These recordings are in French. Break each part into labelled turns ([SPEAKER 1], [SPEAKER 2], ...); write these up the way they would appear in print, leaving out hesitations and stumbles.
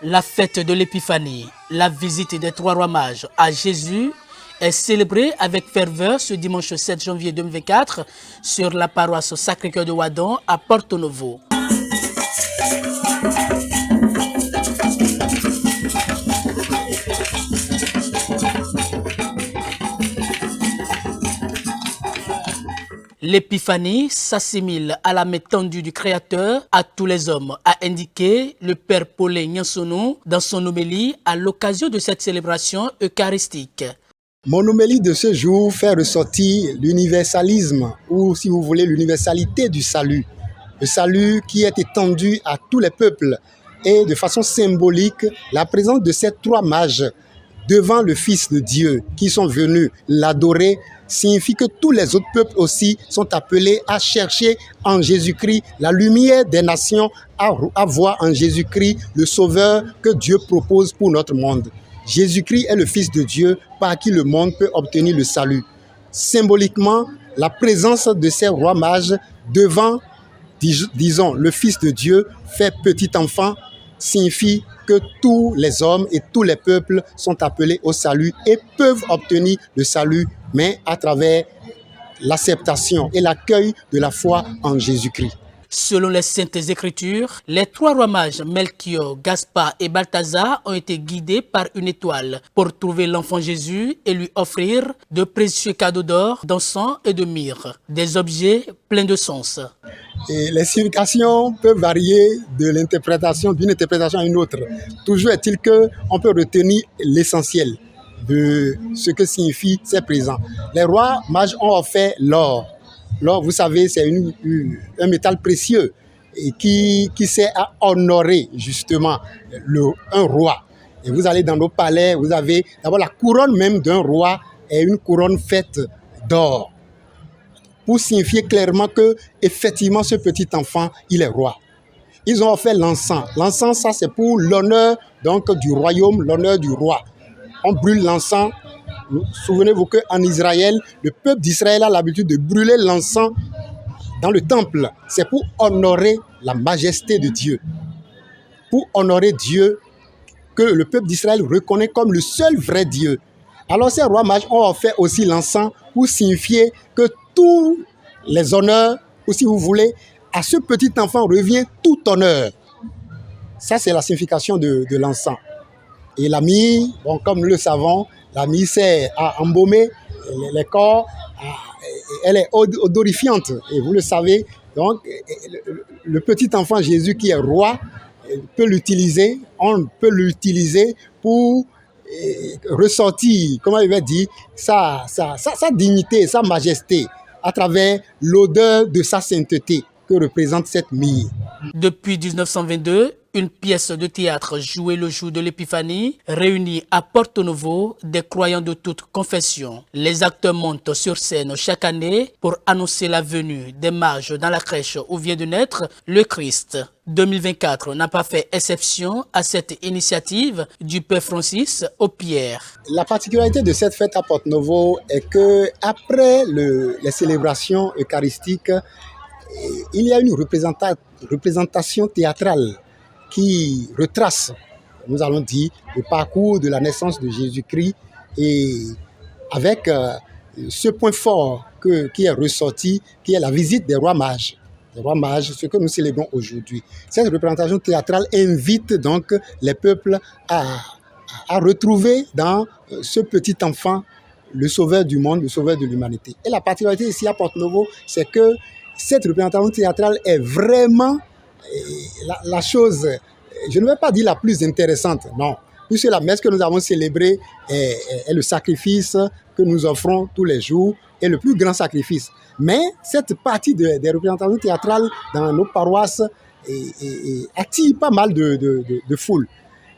[SPEAKER 1] La fête de l'Épiphanie, la visite des trois rois mages à Jésus, est célébrée avec ferveur ce dimanche 7 janvier 2024 sur la paroisse Sacré-Cœur de Ouadon à Porto-Novo. L'épiphanie s'assimile à la main tendue du Créateur à tous les hommes, a indiqué le père Paulin Nyansonou dans son homélie à l'occasion de cette célébration eucharistique.
[SPEAKER 2] Mon homélie de ce jour fait ressortir l'universalisme, ou si vous voulez l'universalité du salut. Le salut qui est étendu à tous les peuples et de façon symbolique, la présence de ces trois mages devant le Fils de Dieu qui sont venus l'adorer signifie que tous les autres peuples aussi sont appelés à chercher en Jésus-Christ la lumière des nations, à voir en Jésus-Christ le Sauveur que Dieu propose pour notre monde. Jésus-Christ est le Fils de Dieu par qui le monde peut obtenir le salut. Symboliquement, la présence de ces rois mages devant, disons, le Fils de Dieu fait petit enfant signifie que tous les hommes et tous les peuples sont appelés au salut et peuvent obtenir le salut, mais à travers l'acceptation et l'accueil de la foi en Jésus-Christ.
[SPEAKER 1] Selon les Saintes Écritures, les trois rois mages Melchior, Gaspard et Balthazar ont été guidés par une étoile pour trouver l'enfant Jésus et lui offrir de précieux cadeaux d'or, d'encens et de myrrhe, des objets pleins de sens.
[SPEAKER 2] Et les significations peuvent varier d'une interprétation à une autre. Toujours est-il qu'on peut retenir l'essentiel de ce que signifie ces présents. Les rois mages ont offert l'or. L'or, vous savez, c'est un métal précieux et qui sert à honorer justement un roi. Et vous allez dans nos palais, vous avez d'abord la couronne même d'un roi est une couronne faite d'or, pour signifier clairement que effectivement ce petit enfant, il est roi. Ils ont offert l'encens. L'encens, ça c'est pour l'honneur donc du royaume, l'honneur du roi. On brûle l'encens. Souvenez-vous qu'en Israël, le peuple d'Israël a l'habitude de brûler l'encens dans le temple. C'est pour honorer la majesté de Dieu. Pour honorer Dieu que le peuple d'Israël reconnaît comme le seul vrai Dieu. Alors ces rois mages ont offert aussi l'encens pour signifier que tous les honneurs, ou si vous voulez, à ce petit enfant revient tout honneur. Ça, c'est la signification de l'encens. Et la myrrhe, bon, comme nous le savons, la myrrhe sert à embaumer les corps, elle est odorifiante, et vous le savez. Donc, le petit enfant Jésus qui est roi peut l'utiliser, on peut l'utiliser pour ressortir, comment il va dire, sa dignité, sa majesté, à travers l'odeur de sa sainteté que représente cette myrrhe.
[SPEAKER 1] Depuis 1922, une pièce de théâtre jouée le jour de l'Épiphanie réunit à Porto-Novo des croyants de toutes confessions. Les acteurs montent sur scène chaque année pour annoncer la venue des mages dans la crèche où vient de naître le Christ. 2024 n'a pas fait exception à cette initiative du Père Francis Aupière.
[SPEAKER 2] La particularité de cette fête à Porto-Novo est que après les célébrations eucharistiques, il y a une représentation théâtrale qui retrace, nous allons dire, le parcours de la naissance de Jésus-Christ et avec ce point fort qui est ressorti, qui est la visite des rois mages. Les rois mages, ce que nous célébrons aujourd'hui. Cette représentation théâtrale invite donc les peuples à retrouver dans ce petit enfant le sauveur du monde, le sauveur de l'humanité. Et la particularité ici à Porto-Novo, c'est que cette représentation théâtrale est vraiment la chose, je ne vais pas dire la plus intéressante, non, puisque la messe que nous avons célébrée est le sacrifice que nous offrons tous les jours, et le plus grand sacrifice. Mais cette partie des représentations théâtrales dans nos paroisses attire pas mal de foule.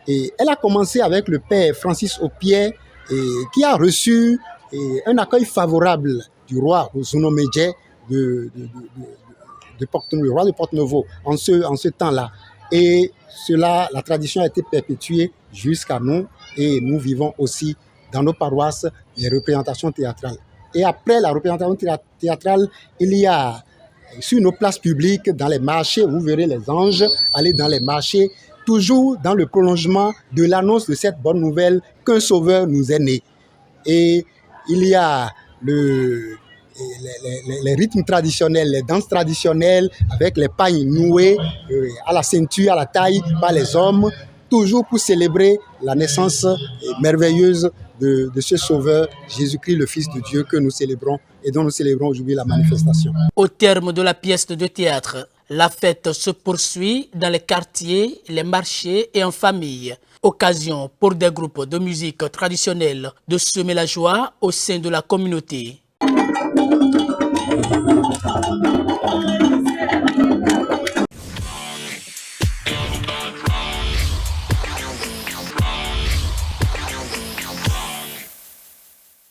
[SPEAKER 2] Et elle a commencé avec le père Francis Aupière, qui a reçu un accueil favorable du roi Ozono Medje le roi de Porto-Novo en ce temps-là. Et cela, la tradition a été perpétuée jusqu'à nous, et nous vivons aussi dans nos paroisses les représentations théâtrales. Et après la représentation théâtrale, il y a sur nos places publiques, dans les marchés, vous verrez les anges aller dans les marchés, toujours dans le prolongement de l'annonce de cette bonne nouvelle qu'un sauveur nous est né. Et il y a les rythmes traditionnels, les danses traditionnelles avec les pagnes nouées à la ceinture, à la taille par les hommes, toujours pour célébrer la naissance merveilleuse de ce sauveur, Jésus-Christ, le Fils de Dieu, que nous célébrons et dont nous célébrons aujourd'hui la manifestation.
[SPEAKER 1] Au terme de la pièce de théâtre, la fête se poursuit dans les quartiers, les marchés et en famille. Occasion pour des groupes de musique traditionnelle de semer la joie au sein de la communauté.